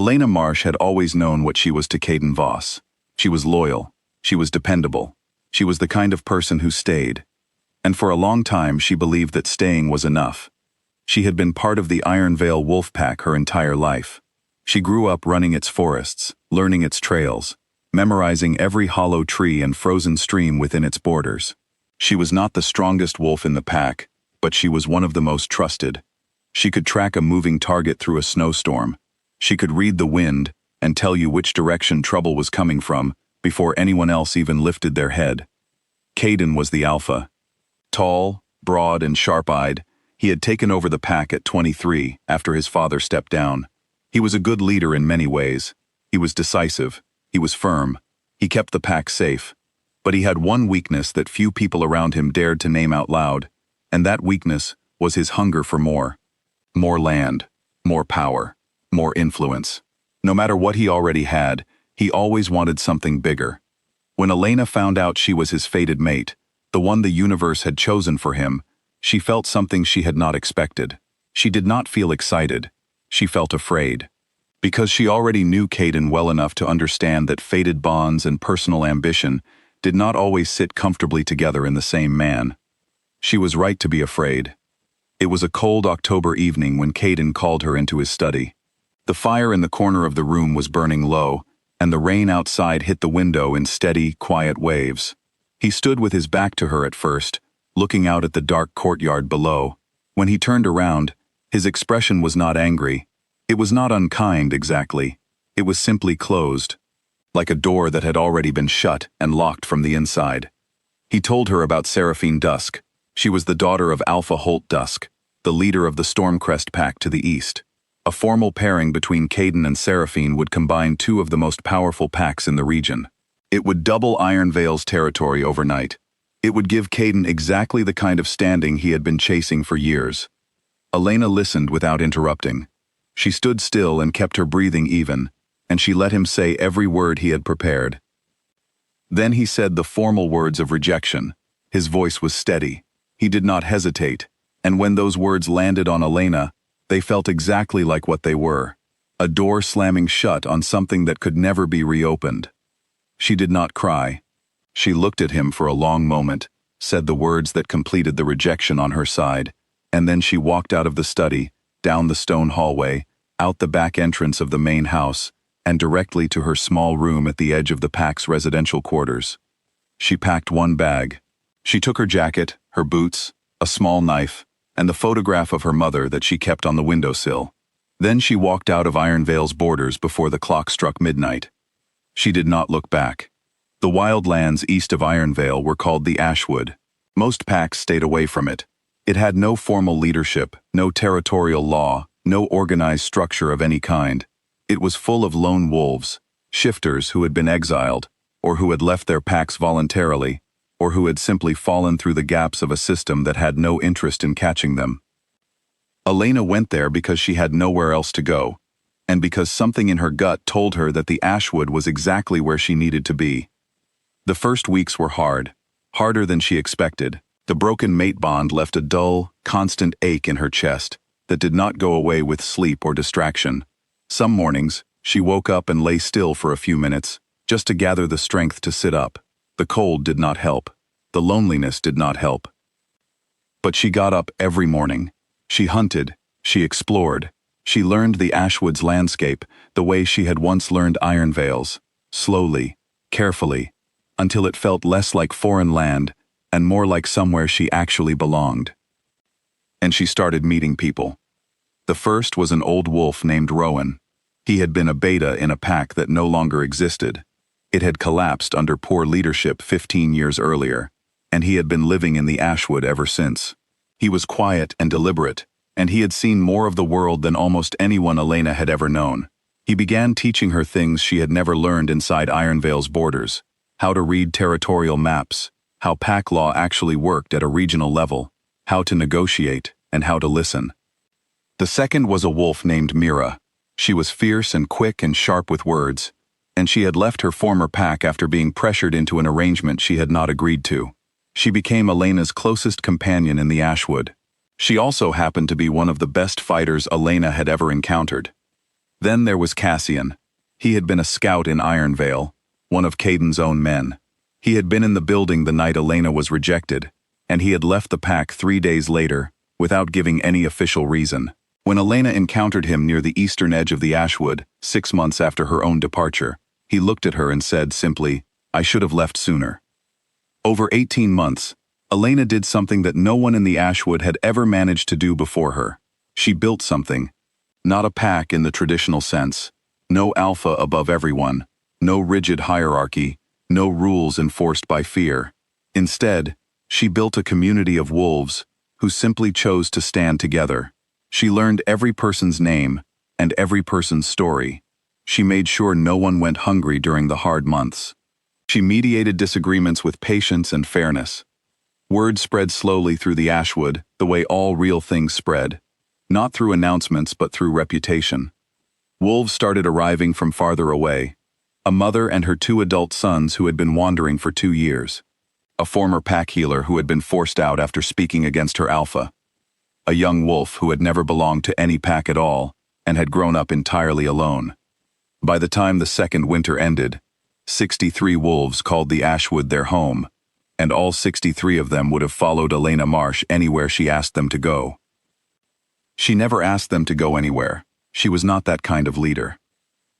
Elena Marsh had always known what she was to Kayden Voss. She was loyal. She was dependable. She was the kind of person who stayed. And for a long time she believed that staying was enough. She had been part of the Iron Vale wolf pack her entire life. She grew up running its forests, learning its trails, memorizing every hollow tree and frozen stream within its borders. She was not the strongest wolf in the pack, but she was one of the most trusted. She could track a moving target through a snowstorm. She could read the wind and tell you which direction trouble was coming from before anyone else even lifted their head. Kayden was the alpha. Tall, broad, and sharp-eyed, he had taken over the pack at 23 after his father stepped down. He was a good leader in many ways. He was decisive. He was firm. He kept the pack safe. But he had one weakness that few people around him dared to name out loud, and that weakness was his hunger for more. More land, more power, more influence. No matter what he already had, he always wanted something bigger. When Elena found out she was his fated mate, the one the universe had chosen for him, she felt something she had not expected. She did not feel excited. She felt afraid. Because she already knew Kayden well enough to understand that fated bonds and personal ambition did not always sit comfortably together in the same man. She was right to be afraid. It was a cold October evening when Kayden called her into his study. The fire in the corner of the room was burning low, and the rain outside hit the window in steady, quiet waves. He stood with his back to her at first, looking out at the dark courtyard below. When he turned around, his expression was not angry. It was not unkind, exactly. It was simply closed, like a door that had already been shut and locked from the inside. He told her about Seraphine Dusk. She was the daughter of Alpha Holt Dusk, the leader of the Stormcrest pack to the east. A formal pairing between Kayden and Seraphine would combine two of the most powerful packs in the region. It would double Iron Vale's territory overnight. It would give Kayden exactly the kind of standing he had been chasing for years. Elena listened without interrupting. She stood still and kept her breathing even, and she let him say every word he had prepared. Then he said the formal words of rejection. His voice was steady. He did not hesitate, and when those words landed on Elena, they felt exactly like what they were: a door slamming shut on something that could never be reopened. She did not cry. She looked at him for a long moment, said the words that completed the rejection on her side, and then she walked out of the study, down the stone hallway, out the back entrance of the main house, and directly to her small room at the edge of the pack's residential quarters. She packed one bag. She took her jacket, her boots, a small knife, and the photograph of her mother that she kept on the windowsill. Then she walked out of Iron Vale's borders before the clock struck midnight. She did not look back. The wild lands east of Iron Vale were called the Ashwood. Most packs stayed away from it. It had no formal leadership, no territorial law, no organized structure of any kind. It was full of lone wolves, shifters who had been exiled, or who had left their packs voluntarily, or who had simply fallen through the gaps of a system that had no interest in catching them. Elena went there because she had nowhere else to go, and because something in her gut told her that the Ashwood was exactly where she needed to be. The first weeks were hard, harder than she expected. The broken mate bond left a dull, constant ache in her chest that did not go away with sleep or distraction. Some mornings, she woke up and lay still for a few minutes, just to gather the strength to sit up. The cold did not help. The loneliness did not help. But she got up every morning. She hunted. She explored. She learned the Ashwood's landscape the way she had once learned Iron Vale's, slowly, carefully, until it felt less like foreign land and more like somewhere she actually belonged. And she started meeting people. The first was an old wolf named Rowan. He had been a beta in a pack that no longer existed. It had collapsed under poor leadership 15 years earlier, and he had been living in the Ashwood ever since. He was quiet and deliberate, and he had seen more of the world than almost anyone Elena had ever known. He began teaching her things she had never learned inside Iron Vale's borders: how to read territorial maps, how pack law actually worked at a regional level, how to negotiate, and how to listen. The second was a wolf named Mira. She was fierce and quick and sharp with words, and she had left her former pack after being pressured into an arrangement she had not agreed to. She became Elena's closest companion in the Ashwood. She also happened to be one of the best fighters Elena had ever encountered. Then there was Cassian. He had been a scout in Ironvale, one of Kaidan's own men. He had been in the building the night Elena was rejected, and he had left the pack 3 days later, without giving any official reason. When Elena encountered him near the eastern edge of the Ashwood, 6 months after her own departure, he looked at her and said simply, "I should have left sooner." Over 18 months, Elena did something that no one in the Ashwood had ever managed to do before her. She built something. Not a pack in the traditional sense. No alpha above everyone. No rigid hierarchy. No rules enforced by fear. Instead, she built a community of wolves who simply chose to stand together. She learned every person's name and every person's story. She made sure no one went hungry during the hard months. She mediated disagreements with patience and fairness. Word spread slowly through the Ashwood, the way all real things spread. Not through announcements but through reputation. Wolves started arriving from farther away. A mother and her 2 adult sons who had been wandering for 2 years. A former pack healer who had been forced out after speaking against her alpha. A young wolf who had never belonged to any pack at all and had grown up entirely alone. By the time the second winter ended, 63 wolves called the Ashwood their home, and all 63 of them would have followed Elena Marsh anywhere she asked them to go. She never asked them to go anywhere. She was not that kind of leader.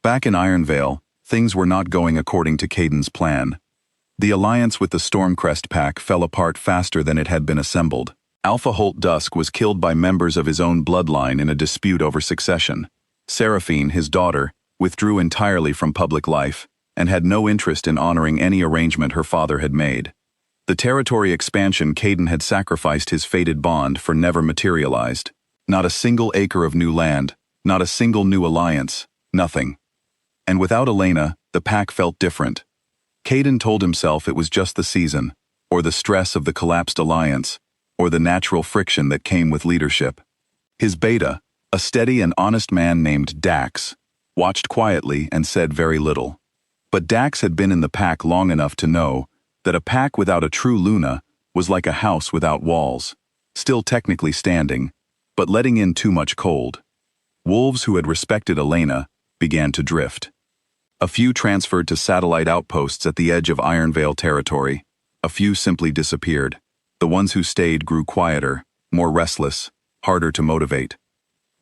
Back in Ironvale, things were not going according to Kaidan's plan. The alliance with the Stormcrest pack fell apart faster than it had been assembled. Alpha Holt Dusk was killed by members of his own bloodline in a dispute over succession. Seraphine, his daughter, withdrew entirely from public life and had no interest in honoring any arrangement her father had made. The territory expansion Kaidan had sacrificed his fated bond for never materialized. Not a single acre of new land, not a single new alliance, nothing. And without Elena, the pack felt different. Kaidan told himself it was just the season, or the stress of the collapsed alliance, or the natural friction that came with leadership. His beta, a steady and honest man named Dax, watched quietly and said very little. But Dax had been in the pack long enough to know that a pack without a true Luna was like a house without walls, still technically standing, but letting in too much cold. Wolves who had respected Elena began to drift. A few transferred to satellite outposts at the edge of Ironvale territory. A few simply disappeared. The ones who stayed grew quieter, more restless, harder to motivate.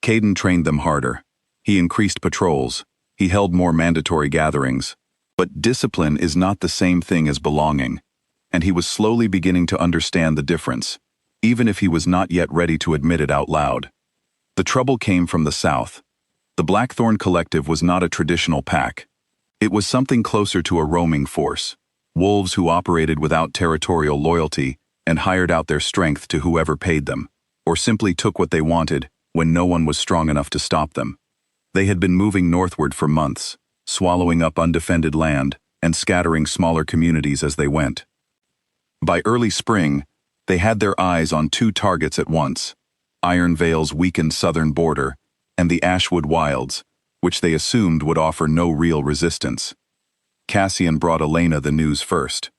Kaidan trained them harder. He increased patrols. He held more mandatory gatherings. But discipline is not the same thing as belonging, and he was slowly beginning to understand the difference, even if he was not yet ready to admit it out loud. The trouble came from the south. The Blackthorn Collective was not a traditional pack. It was something closer to a roaming force, wolves who operated without territorial loyalty and hired out their strength to whoever paid them, or simply took what they wanted when no one was strong enough to stop them. They had been moving northward for months, swallowing up undefended land and scattering smaller communities as they went. By early spring, they had their eyes on 2 targets at once: Ironvale's weakened southern border and the Ashwood Wilds, which they assumed would offer no real resistance. Cassian brought Elena the news first.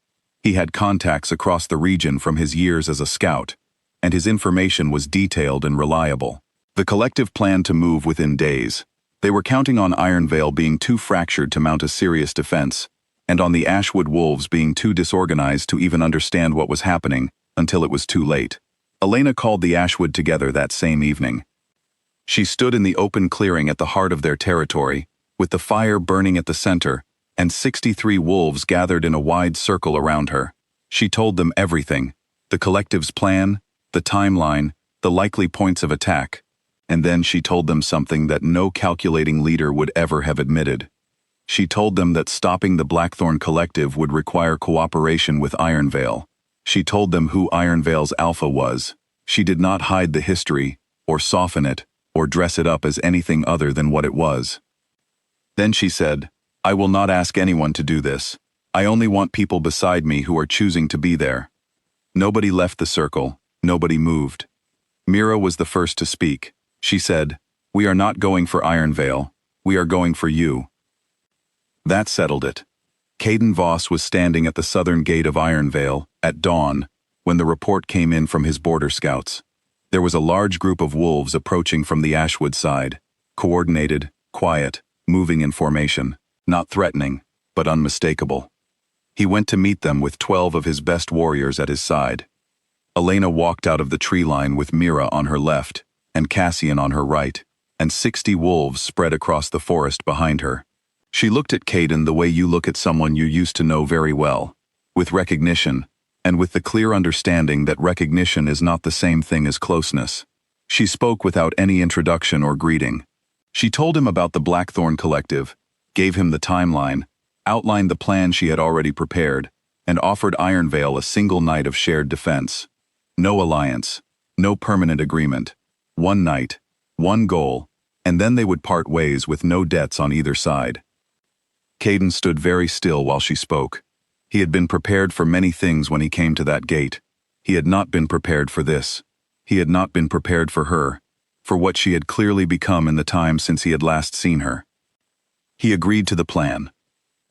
He had contacts across the region from his years as a scout, and his information was detailed and reliable. The collective planned to move within days. They were counting on Ironvale being too fractured to mount a serious defense, and on the Ashwood Wolves being too disorganized to even understand what was happening until it was too late. Elena called the Ashwood together that same evening. She stood in the open clearing at the heart of their territory, with the fire burning at the center, and 63 wolves gathered in a wide circle around her. She told them everything: the collective's plan, the timeline, the likely points of attack. And then she told them something that no calculating leader would ever have admitted. She told them that stopping the Blackthorn Collective would require cooperation with Ironvale. She told them who Ironvale's alpha was. She did not hide the history, or soften it, or dress it up as anything other than what it was. Then she said, "I will not ask anyone to do this. I only want people beside me who are choosing to be there." Nobody left the circle. Nobody moved. Mira was the first to speak. She said, "We are not going for Ironvale. We are going for you." That settled it. Kaidan Voss was standing at the southern gate of Ironvale at dawn when the report came in from his border scouts. There was a large group of wolves approaching from the Ashwood side, coordinated, quiet, moving in formation, not threatening, but unmistakable. He went to meet them with 12 of his best warriors at his side. Elena walked out of the tree line with Mira on her left and Cassian on her right, and 60 wolves spread across the forest behind her. She looked at Kaidan the way you look at someone you used to know very well, with recognition, and with the clear understanding that recognition is not the same thing as closeness. She spoke without any introduction or greeting. She told him about the Blackthorn Collective, gave him the timeline, outlined the plan she had already prepared, and offered Ironvale a single night of shared defense. No alliance, no permanent agreement. One night, one goal, and then they would part ways with no debts on either side. Kaidan stood very still while she spoke. He had been prepared for many things when he came to that gate. He had not been prepared for this. He had not been prepared for her, for what she had clearly become in the time since he had last seen her. He agreed to the plan.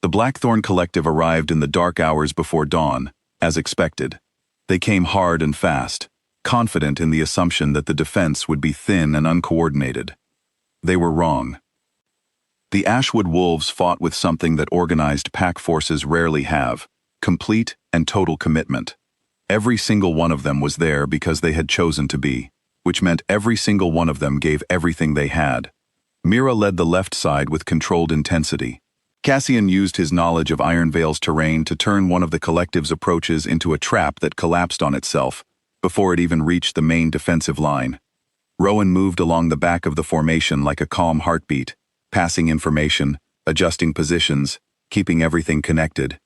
The Blackthorn Collective arrived in the dark hours before dawn, as expected. They came hard and fast, confident in the assumption that the defense would be thin and uncoordinated. They were wrong. The Ashwood Wolves fought with something that organized pack forces rarely have: complete and total commitment. Every single one of them was there because they had chosen to be, which meant every single one of them gave everything they had. Mira led the left side with controlled intensity. Cassian used his knowledge of Ironvale's terrain to turn one of the collective's approaches into a trap that collapsed on itself before it even reached the main defensive line. Rowan moved along the back of the formation like a calm heartbeat, passing information, adjusting positions, keeping everything connected.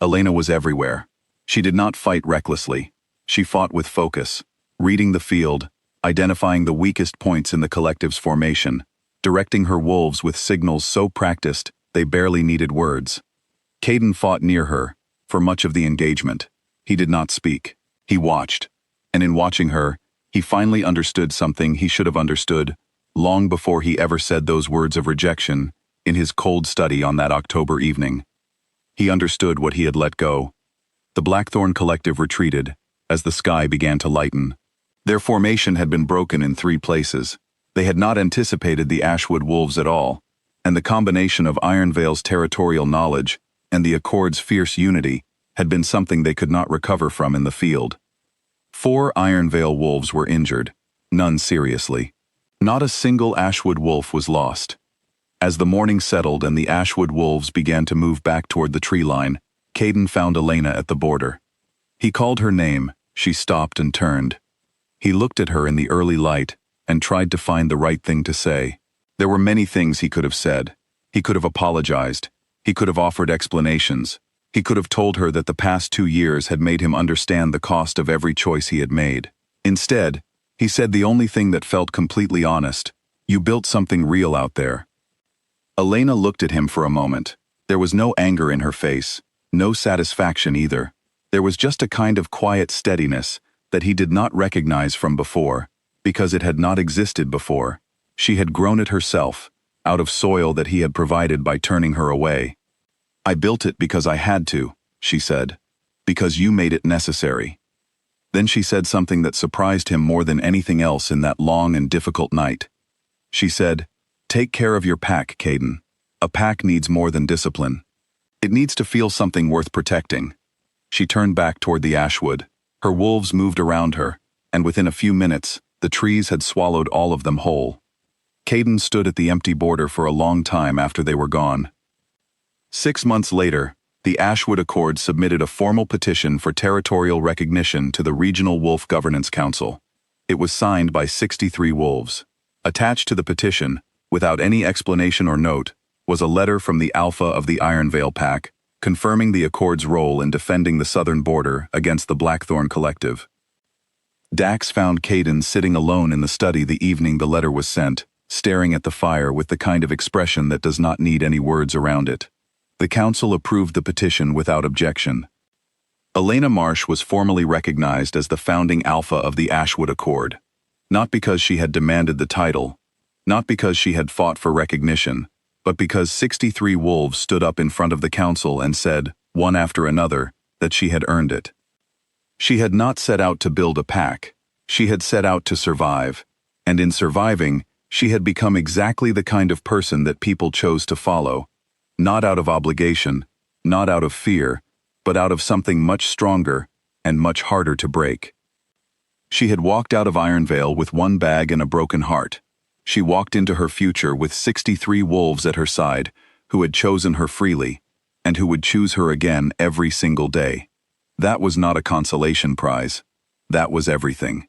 Elena was everywhere. She did not fight recklessly. She fought with focus, reading the field, identifying the weakest points in the collective's formation, directing her wolves with signals so practiced they barely needed words. Kaidan fought near her, for much of the engagement. He did not speak. He watched. And in watching her, he finally understood something he should have understood long before he ever said those words of rejection in his cold study on that October evening. He understood what he had let go. The Blackthorn Collective retreated as the sky began to lighten. Their formation had been broken in 3 places. They had not anticipated the Ashwood Wolves at all, and the combination of Ironvale's territorial knowledge and the Accord's fierce unity had been something they could not recover from in the field. 4 Ironvale wolves were injured, none seriously. Not a single Ashwood wolf was lost. As the morning settled and the Ashwood wolves began to move back toward the tree line, Kaidan found Elena at the border. He called her name. She stopped and turned. He looked at her in the early light and tried to find the right thing to say. There were many things he could have said. He could have apologized. He could have offered explanations. He could have told her that the past 2 years had made him understand the cost of every choice he had made. Instead, he said the only thing that felt completely honest: "You built something real out there." Elena looked at him for a moment. There was no anger in her face, no satisfaction either. There was just a kind of quiet steadiness that he did not recognize from before, because it had not existed before. She had grown it herself, out of soil that he had provided by turning her away. "I built it because I had to," she said, "because you made it necessary." Then she said something that surprised him more than anything else in that long and difficult night. She said, "Take care of your pack, Kaidan. A pack needs more than discipline. It needs to feel something worth protecting." She turned back toward the Ashwood. Her wolves moved around her, and within a few minutes, the trees had swallowed all of them whole. Kaidan stood at the empty border for a long time after they were gone. 6 months later, the Ashwood Accord submitted a formal petition for territorial recognition to the Regional Wolf Governance Council. It was signed by 63 wolves. Attached to the petition, without any explanation or note, was a letter from the Alpha of the Ironvale Pack, confirming the Accord's role in defending the southern border against the Blackthorn Collective. Dax found Kaidan sitting alone in the study the evening the letter was sent, staring at the fire with the kind of expression that does not need any words around it. The council approved the petition without objection. Elena Marsh was formally recognized as the founding Alpha of the Ashwood Accord, not because she had demanded the title, not because she had fought for recognition, but because 63 wolves stood up in front of the council and said, one after another, that she had earned it. She had not set out to build a pack. She had set out to survive, and in surviving, She had become exactly the kind of person that people chose to follow, not out of obligation, not out of fear, but out of something much stronger and much harder to break. She had walked out of Ironvale with one bag and a broken heart. She walked into her future with 63 wolves at her side, who had chosen her freely, and who would choose her again every single day. That was not a consolation prize. That was everything.